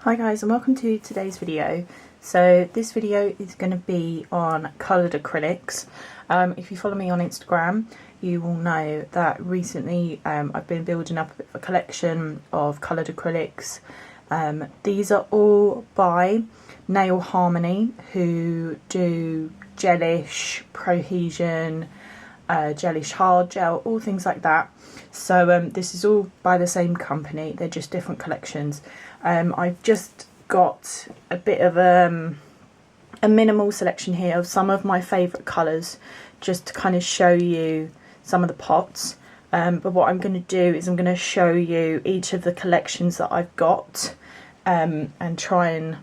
Hi guys, and welcome to today's video. So this video is going to be on coloured acrylics. If you follow me on Instagram, you will know that recently I've been building up a bit of a collection of coloured acrylics. These are all by Nail Harmony, who do gelish, prohesion, gelish hard gel, all things like that. So this is all by the same company, they're just different collections. I've just got a bit of a minimal selection here of some of my favourite colours, just to kind of show you some of the pots. But what I'm going to do is I'm going to show you each of the collections that I've got, and try and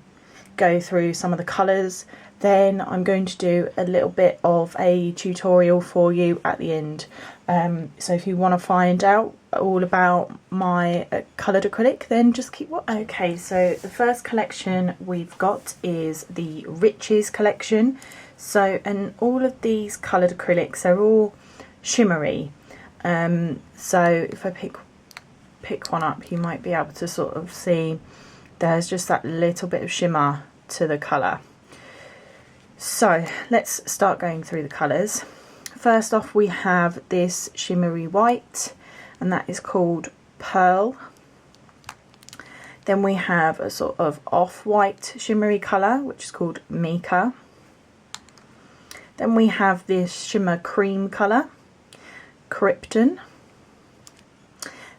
go through some of the colours. Then I'm going to do a little bit of a tutorial for you at the end. So if you want to find out all about my coloured acrylic, then just keep watching. Okay, so the first collection we've got is the Riches collection. So, and all of these coloured acrylics are all shimmery. So if I pick one up, you might be able to sort of see there's just that little bit of shimmer to the colour. So let's start going through the colours. First off, we have this shimmery white, and that is called Pearl. Then we have a sort of off-white shimmery colour, which is called Mica. Then we have this shimmer cream colour, Krypton.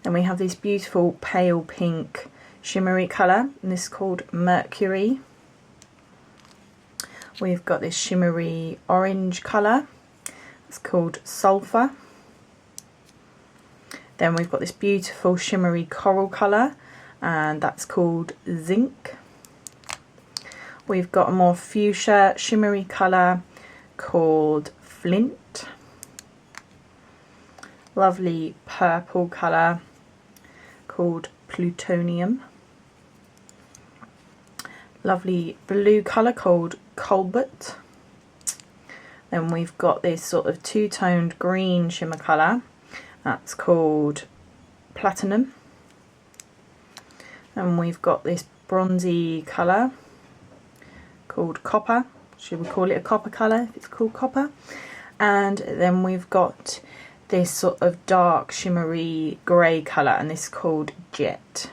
Then we have this beautiful pale pink shimmery colour, and this is called Mercury. We've got this shimmery orange colour, it's called Sulphur. Then we've got this beautiful shimmery coral colour, and that's called Zinc. We've got a more fuchsia shimmery colour called Flint. Lovely purple colour called Plutonium. Lovely blue colour called Colbert. Then we've got this sort of two-toned green shimmer colour, that's called Platinum. And we've got this bronzy colour called Copper. Should we call it a copper colour if it's called Copper? And then we've got this sort of dark shimmery grey colour, and this is called Jet.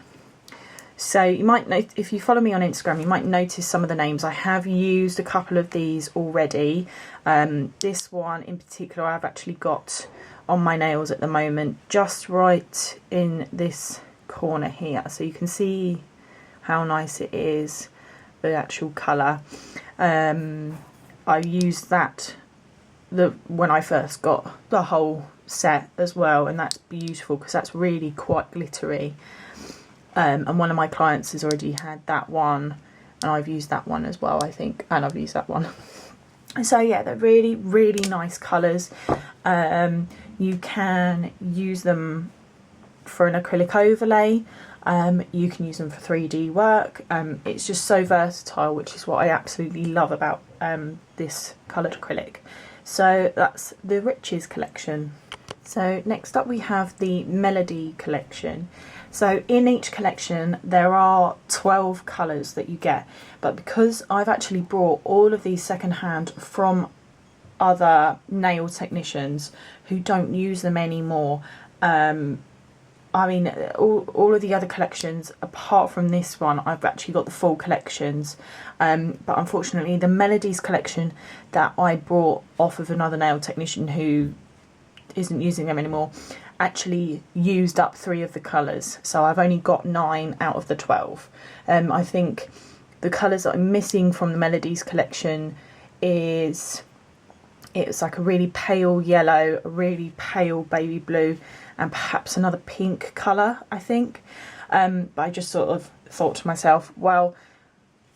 So you might note, if you follow me on Instagram, you might notice some of the names. I have used a couple of these already. This one in particular I've actually got on my nails at the moment, just right in this corner here. So you can see how nice it is, the actual colour. I used that when I first got the whole set as well, and that's beautiful because that's really quite glittery. And one of my clients has already had that one, and I've used that one as well, I think, and I've used that one. So yeah, they're really, really nice colours. You can use them for an acrylic overlay. You can use them for 3D work. It's just so versatile, which is what I absolutely love about this coloured acrylic. So that's the Riches collection. So next up we have the Melody collection. So in each collection there are 12 colours that you get, but because I've actually brought all of these secondhand from other nail technicians who don't use them anymore, I mean all of the other collections apart from this one I've actually got the full collections, but unfortunately the Melodies collection that I brought off of another nail technician who isn't using them anymore actually used up 3 of the colours, so I've only got 9 out of the 12. I think the colours that I'm missing from the Melodies collection it's like a really pale yellow, a really pale baby blue, and perhaps another pink colour, I think. But I just sort of thought to myself, well,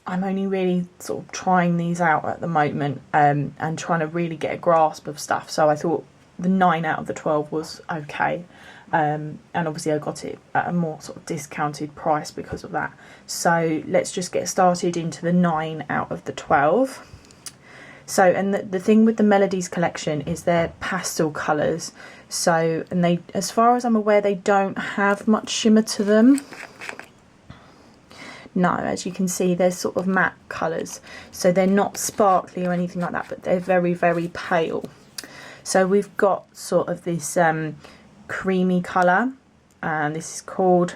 I'm only really sort of trying these out at the moment, and trying to really get a grasp of stuff, so I thought the 9 out of the 12 was okay, and obviously I got it at a more sort of discounted price because of that. So let's just get started into the 9 out of the 12. So, and the thing with the Melodies collection is they're pastel colours, so, and they, as far as I'm aware, they don't have much shimmer to them. No, as you can see, they're sort of matte colours, so they're not sparkly or anything like that, but they're very, very pale. So we've got sort of this creamy colour, and this is called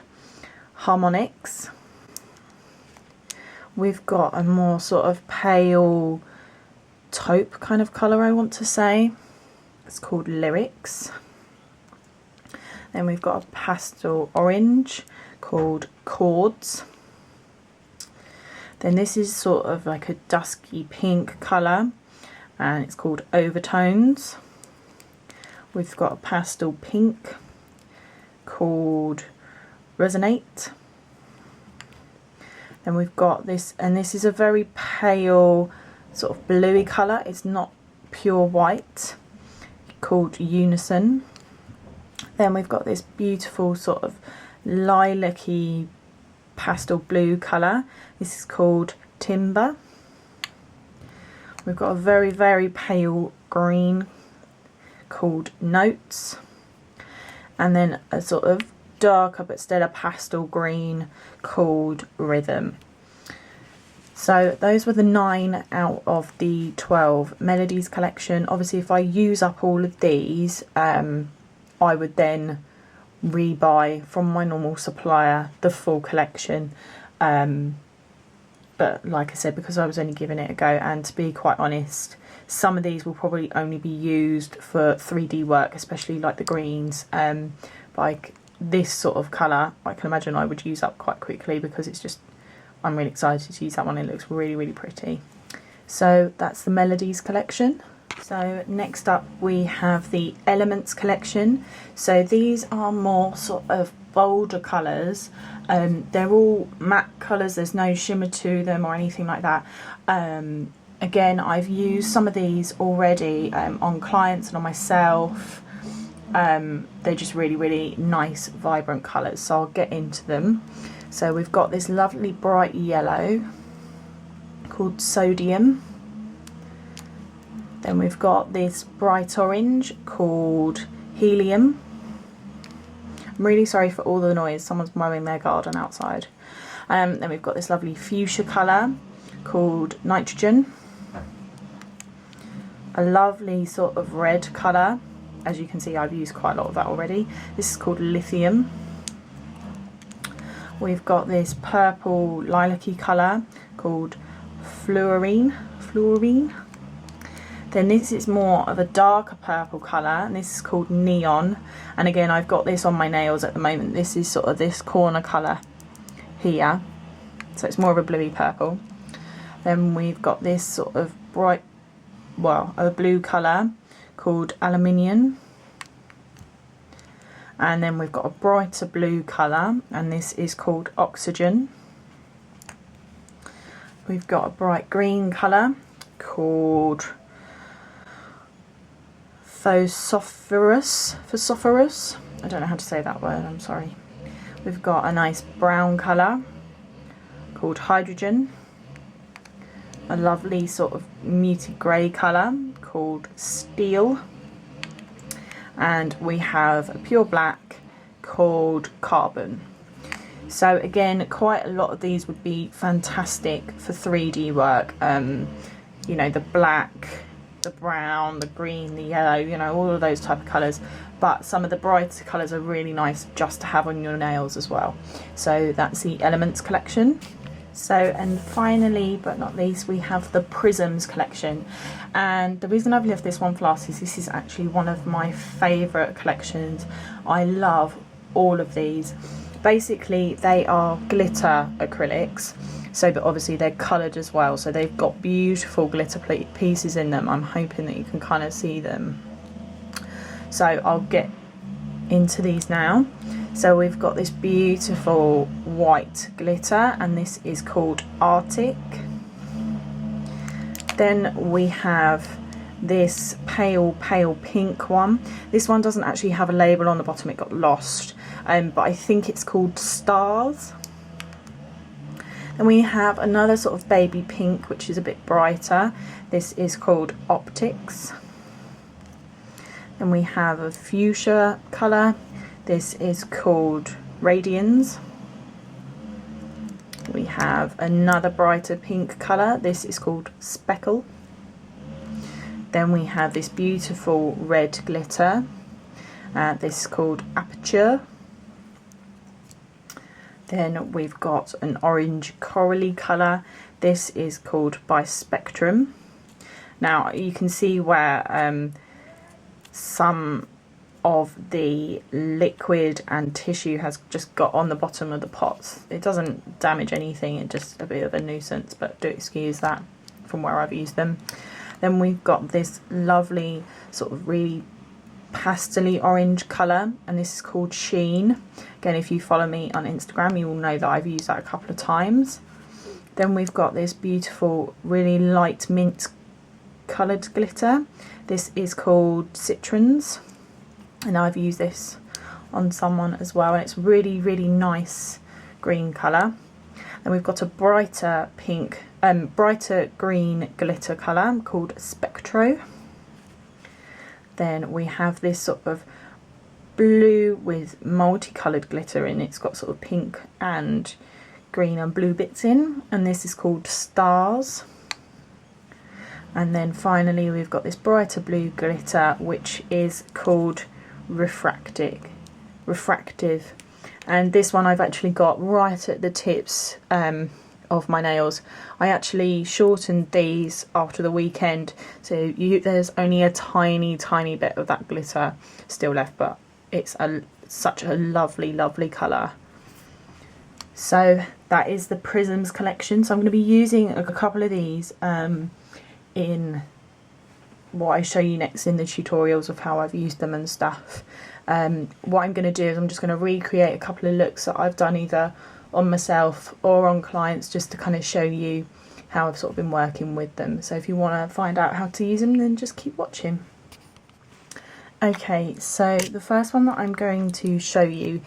Harmonics. We've got a more sort of pale taupe kind of colour, I want to say. It's called Lyrics. Then we've got a pastel orange called Chords. Then this is sort of like a dusky pink colour, and it's called Overtones. We've got a pastel pink called Resonate. Then we've got this, and this is a very pale sort of bluey colour. It's not pure white, called Unison. Then we've got this beautiful sort of lilac-y pastel blue colour. This is called Timber. We've got a very, very pale green called Notes, and then a sort of darker but still a pastel green called Rhythm. So those were the 9 out of the 12 Melodies collection. Obviously, if I use up all of these, I would then rebuy from my normal supplier the full collection. But like I said, because I was only giving it a go, and to be quite honest, some of these will probably only be used for 3D work, especially like the greens. Like this sort of colour, I can imagine I would use up quite quickly, because it's just, I'm really excited to use that one. It looks really, really pretty. So that's the Melodies collection. So next up we have the Elements collection. So these are more sort of bolder colours. They're all matte colours, there's no shimmer to them or anything like that. Again, I've used some of these already on clients and on myself. They're just really, really nice, vibrant colours, so I'll get into them. So we've got this lovely bright yellow called Sodium. Then we've got this bright orange called Helium. I'm really sorry for all the noise, someone's mowing their garden outside. Then we've got this lovely fuchsia colour called Nitrogen. A lovely sort of red colour. As you can see, I've used quite a lot of that already. This is called Lithium. We've got this purple lilac-y colour called Fluorine. Then this is more of a darker purple colour, and this is called Neon. And again, I've got this on my nails at the moment. This is sort of this corner colour here. So it's more of a bluey purple. Then we've got this sort of bright, well, a blue colour called Aluminium. And then we've got a brighter blue colour, and this is called Oxygen. We've got a bright green colour called Phosphorus. I don't know how to say that word, I'm sorry. We've got a nice brown colour called Hydrogen. A lovely sort of muted grey colour called Steel. And we have a pure black called Carbon. So again, quite a lot of these would be fantastic for 3D work. You know, the black, the brown, the green, the yellow, you know, all of those type of colours. But some of the brighter colours are really nice just to have on your nails as well. So that's the Elements collection. So, and finally but not least, we have the Prisms collection. And the reason I've left this one for last is this is actually one of my favourite collections. I love all of these. Basically, they are glitter acrylics. So, but obviously they're coloured as well. So they've got beautiful glitter pieces in them. I'm hoping that you can kind of see them. So I'll get into these now. So we've got this beautiful white glitter, and this is called Arctic. Then we have this pale pink one. This one doesn't actually have a label on the bottom, it got lost, but I think it's called Stars. Then we have another sort of baby pink, which is a bit brighter. This is called Optics. Then we have a fuchsia colour. This is called Radiance. We have another brighter pink colour. This is called Speckle. Then we have this beautiful red glitter. This is called Aperture. Then we've got an orange corally colour. This is called By Spectrum. Now you can see where some of the liquid and tissue has just got on the bottom of the pots. It doesn't damage anything, it's just a bit of a nuisance, but do excuse that from where I've used them. Then we've got this lovely sort of really pastel-y orange colour, and this is called Sheen. Again, if you follow me on Instagram, you will know that I've used that a couple of times. Then we've got this beautiful, really light mint coloured glitter. This is called Citrons, and I've used this on someone as well, and it's really, really nice green colour. Then we've got a brighter pink, brighter green glitter colour called Spectro. Then we have this sort of blue with multicoloured glitter in it. It's got sort of pink and green and blue bits in, and this is called Stars. And then finally we've got this brighter blue glitter, which is called Refractive. And this one I've actually got right at the tips of my nails. I actually shortened these after the weekend, so there's only a tiny bit of that glitter still left, but it's such a lovely colour. So that is the Prisms collection. So I'm going to be using a couple of these in what I show you next in the tutorials of how I've used them and stuff. What I'm going to do is I'm just going to recreate a couple of looks that I've done either on myself or on clients, just to kind of show you how I've sort of been working with them. So if you want to find out how to use them, then just keep watching. Okay, so the first one that I'm going to show you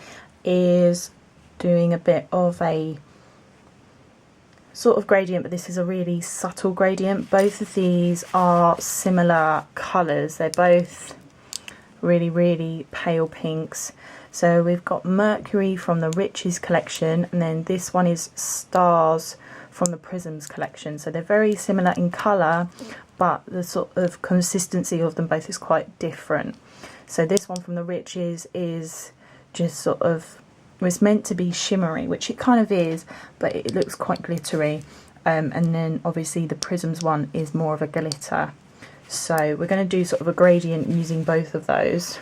is doing a bit of a sort of gradient, but this is a really subtle gradient. Both of these are similar colours. They're both really pale pinks. So we've got Mercury from the Riches collection, and then this one is Stars from the Prisms collection. So they're very similar in colour, but the sort of consistency of them both is quite different. So this one from the Riches is just sort of, it's meant to be shimmery, which it kind of is, but it looks quite glittery. And then obviously the Prisms one is more of a glitter. So we're going to do sort of a gradient using both of those.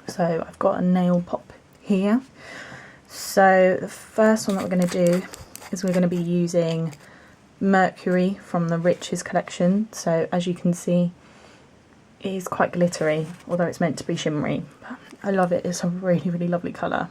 So I've got a nail pop here. So the first one that we're going to do is we're going to be using Mercury from the Riches collection. So as you can see, it is quite glittery, although it's meant to be shimmery. But I love it, it's a really lovely colour.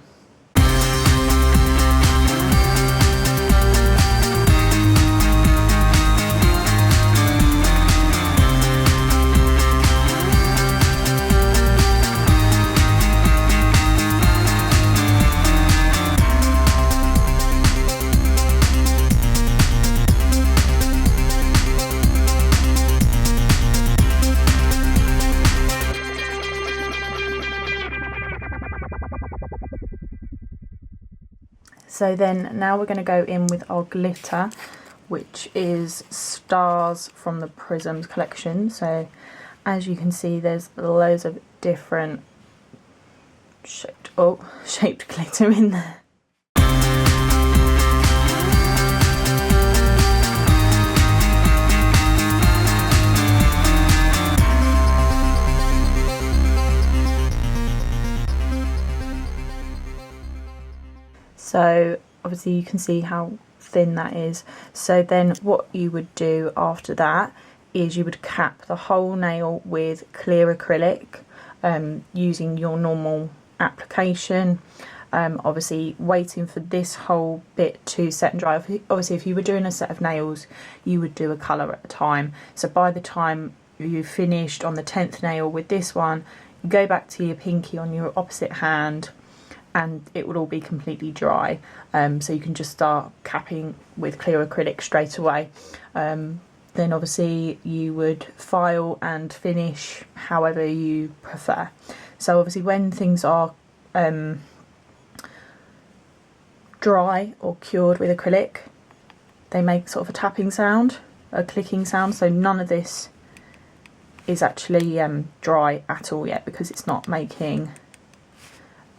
So then now we're going to go in with our glitter, which is Stars from the Prisms collection. So as you can see, there's loads of different shaped glitter in there. So obviously you can see how thin that is. So then what you would do after that is you would cap the whole nail with clear acrylic using your normal application. Obviously waiting for this whole bit to set and dry. Obviously if you were doing a set of nails, you would do a colour at a time. So by the time you finished on the 10th nail with this one, you go back to your pinky on your opposite hand, and it will all be completely dry, so you can just start capping with clear acrylic straight away. Then obviously you would file and finish however you prefer. So obviously when things are dry or cured with acrylic, they make sort of a tapping sound, a clicking sound, so none of this is actually dry at all yet because it's not making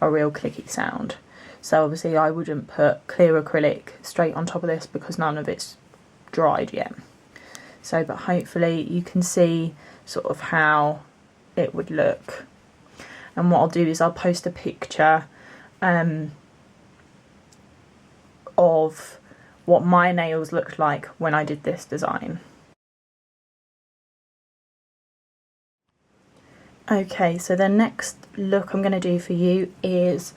a real clicky sound. So obviously I wouldn't put clear acrylic straight on top of this because none of it's dried yet. So, but hopefully you can see sort of how it would look. And what I'll do is I'll post a picture of what my nails looked like when I did this design. Okay, so the next look I'm going to do for you is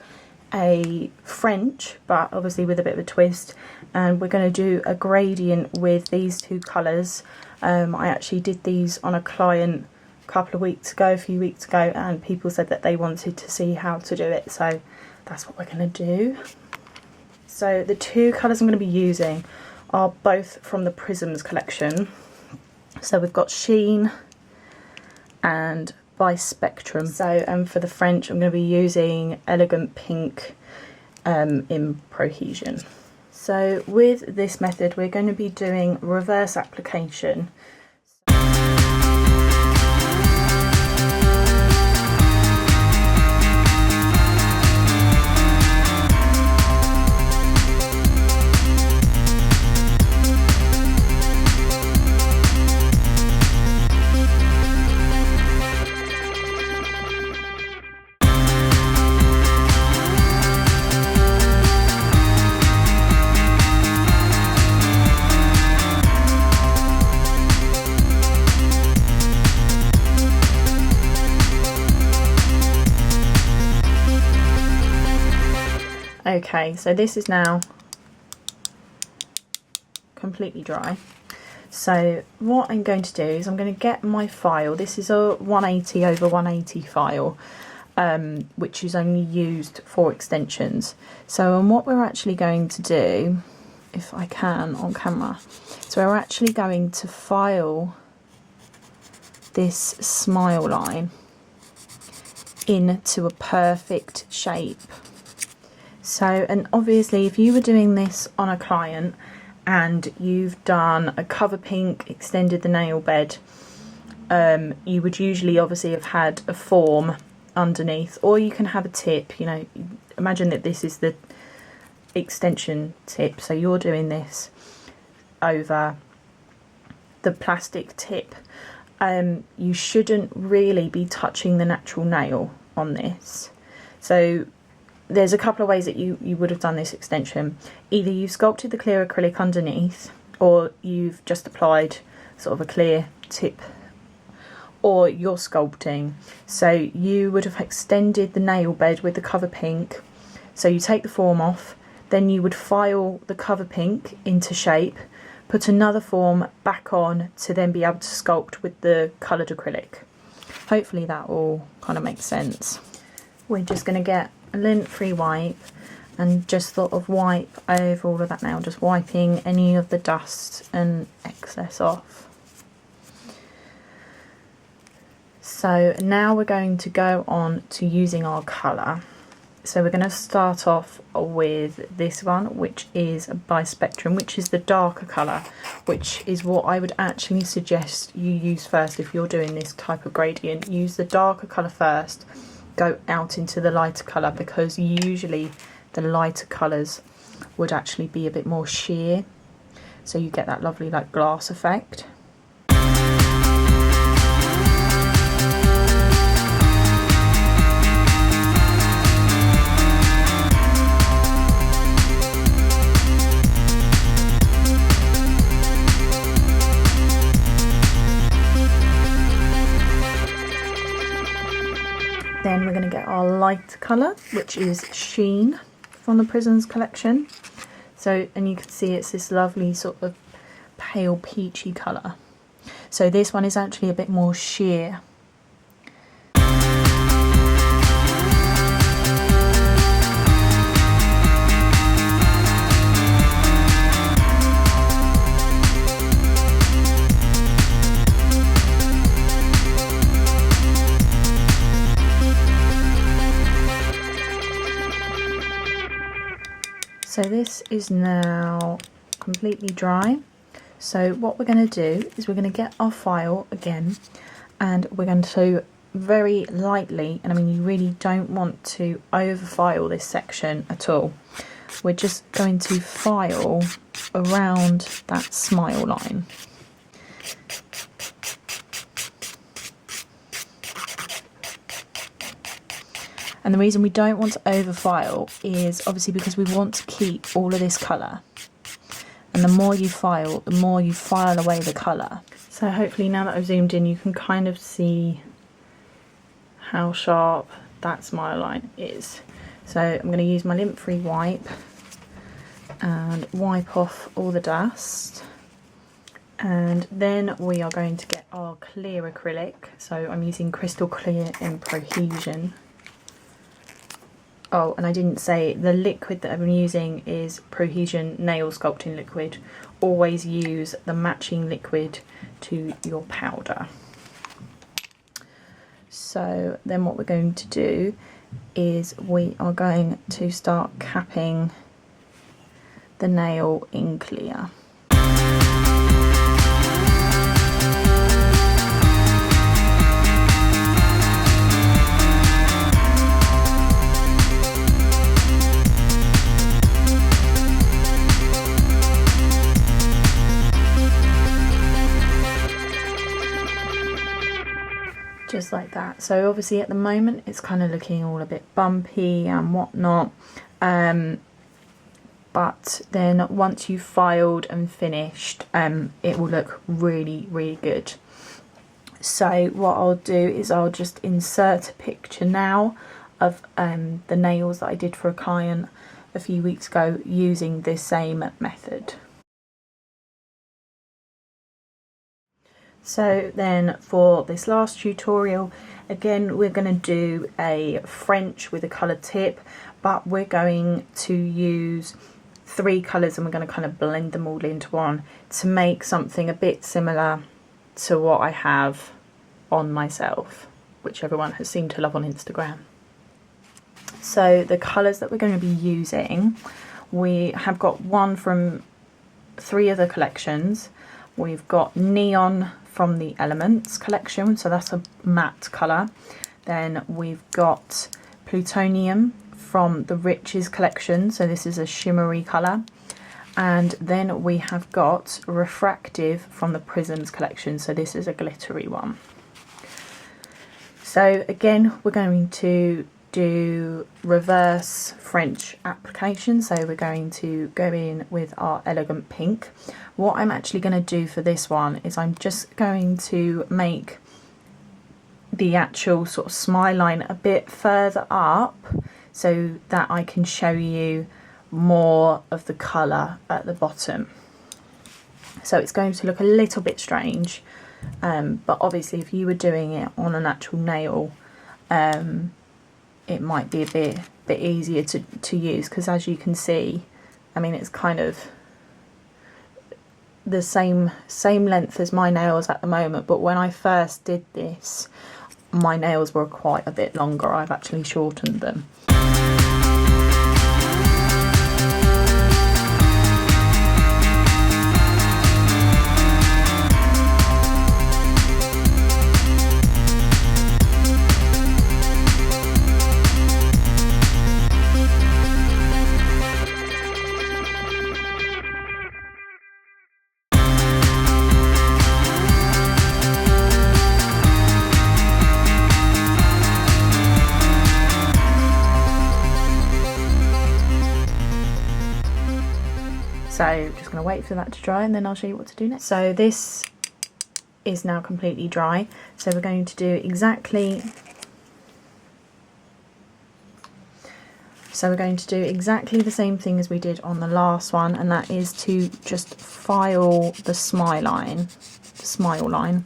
a French, but obviously with a bit of a twist, and we're going to do a gradient with these two colours. I actually did these on a client a few weeks ago, and people said that they wanted to see how to do it, so that's what we're going to do. So the two colours I'm going to be using are both from the Prisms collection. So we've got Sheen and by Spectrum. So for the French I'm going to be using Elegant Pink in Prohesion. So with this method we're going to be doing reverse application. Okay, so this is now completely dry. So what I'm going to do is I'm going to get my file. This is a 180 over 180 file, which is only used for extensions. So and what we're actually going to do, if I can on camera, so we're actually going to file this smile line into a perfect shape. So, and obviously if you were doing this on a client and you've done a cover pink, extended the nail bed, you would usually obviously have had a form underneath, or you can have a tip, you know, imagine that this is the extension tip, so you're doing this over the plastic tip. You shouldn't really be touching the natural nail on this. So there's a couple of ways that you would have done this extension. Either you've sculpted the clear acrylic underneath, or you've just applied sort of a clear tip, or you're sculpting. So you would have extended the nail bed with the cover pink. So you take the form off, then you would file the cover pink into shape, put another form back on to then be able to sculpt with the coloured acrylic. Hopefully that all kind of makes sense. We're just going to get a lint-free wipe and just sort of wipe over all of that now, just wiping any of the dust and excess off. So now we're going to go on to using our colour. So we're going to start off with this one, which is by Spectrum, which is the darker colour, which is what I would actually suggest you use first if you're doing this type of gradient. Use the darker colour first, go out into the lighter colour, because usually the lighter colours would actually be a bit more sheer, so you get that lovely like glass effect. Then we're going to get our light colour, which is Sheen from the Prisms collection. So, and you can see it's this lovely sort of pale peachy colour. So this one is actually a bit more sheer. So this is now completely dry. So what we're going to do is we're going to get our file again, and we're going to very lightly, and I mean you really don't want to over file this section at all, we're just going to file around that smile line. And the reason we don't want to over file is obviously because we want to keep all of this colour, and the more you file away the colour. So hopefully now that I've zoomed in you can kind of see how sharp that smile line is. So I'm going to use my lint-free wipe and wipe off all the dust, and then we are going to get our clear acrylic. So I'm using Crystal Clear in Prohesion. Oh, and I didn't say the liquid that I'm using is Prohesion Nail Sculpting Liquid. Always use the matching liquid to your powder. So then what we're going to do is we are going to start capping the nail in clear. Just like that. So obviously at the moment it's kind of looking all a bit bumpy and whatnot, but then once you've filed and finished, it will look really good. So what I'll do is I'll just insert a picture now of the nails that I did for a client a few weeks ago using this same method. So then for this last tutorial, again we're going to do a French with a coloured tip, but we're going to use 3 colours and we're going to kind of blend them all into one to make something a bit similar to what I have on myself, which everyone has seemed to love on Instagram. So the colours that we're going to be using, we have got one from 3 other collections. We've got Neon from the Elements collection, so that's a matte colour. Then we've got Plutonium from the Riches collection, so this is a shimmery colour. And then we have got Refractive from the Prisms collection, so this is a glittery one. So again we're going to do reverse French application, so we're going to go in with our Elegant Pink. What I'm actually going to do for this one is I'm just going to make the actual sort of smile line a bit further up so that I can show you more of the colour at the bottom. So it's going to look a little bit strange, but obviously if you were doing it on an actual nail, it might be a bit easier to use, because as you can see, I mean, it's kind of the same length as my nails at the moment, but when I first did this my nails were quite a bit longer. I've actually shortened them. So just going to wait for that to dry and then I'll show you what to do next. So this is now completely dry. So we're going to do exactly the same thing as we did on the last one, and that is to just file the smile line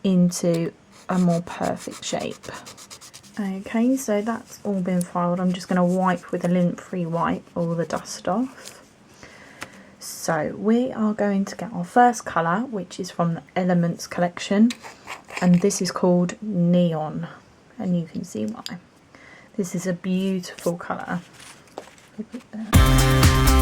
into a more perfect shape. Okay, so that's all been filed. I'm just going to wipe with a lint-free wipe all the dust off. So we are going to get our first colour, which is from the Elements collection, and this is called Neon, and you can see why. This is a beautiful colour. Look at that.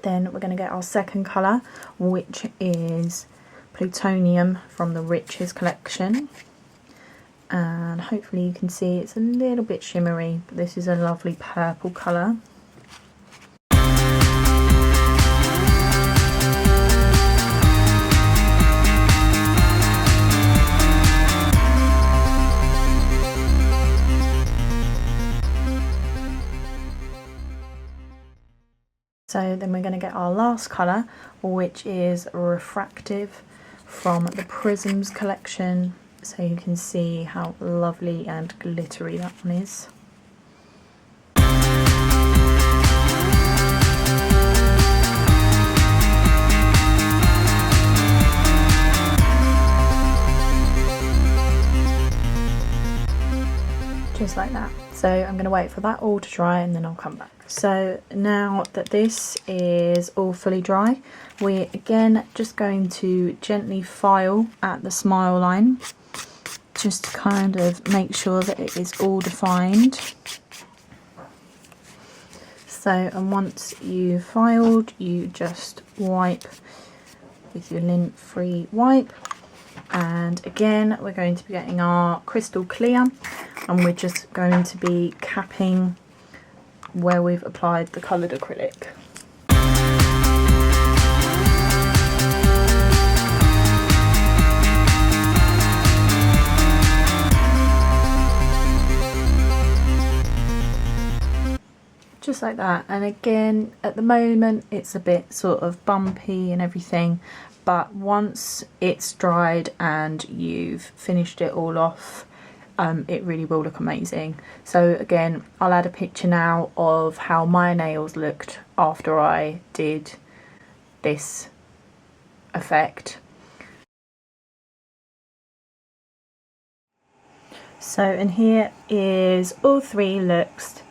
Then we're going to get our second colour, which is Plutonium from the Riches collection. And hopefully you can see it's a little bit shimmery, but this is a lovely purple colour. So then we're going to get our last colour, which is Refractive from the Prisms collection. So you can see how lovely and glittery that one is. Just like that. So I'm going to wait for that all to dry and then I'll come back. So now that this is all fully dry, we're again just going to gently file at the smile line, just to kind of make sure that it is all defined. So, and once you've filed, you just wipe with your lint-free wipe. And again, we're going to be getting our crystal clear, and we're just going to be capping where we've applied the coloured acrylic. Just like that. And again, at the moment it's a bit sort of bumpy and everything, but once it's dried and you've finished it all off, it really will look amazing. So again, I'll add a picture now of how my nails looked after I did this effect. So, and here is all three looks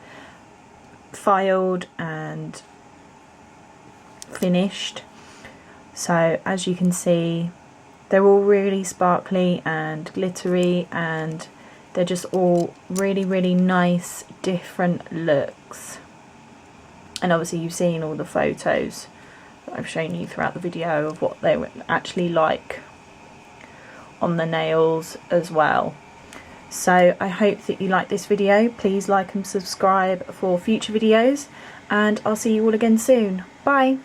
filed and finished. So as you can see, they're all really sparkly and glittery, and they're just all really nice different looks. And obviously you've seen all the photos that I've shown you throughout the video of what they were actually like on the nails as well. So I hope that you like this video. Please like and subscribe for future videos, and I'll see you all again soon. Bye!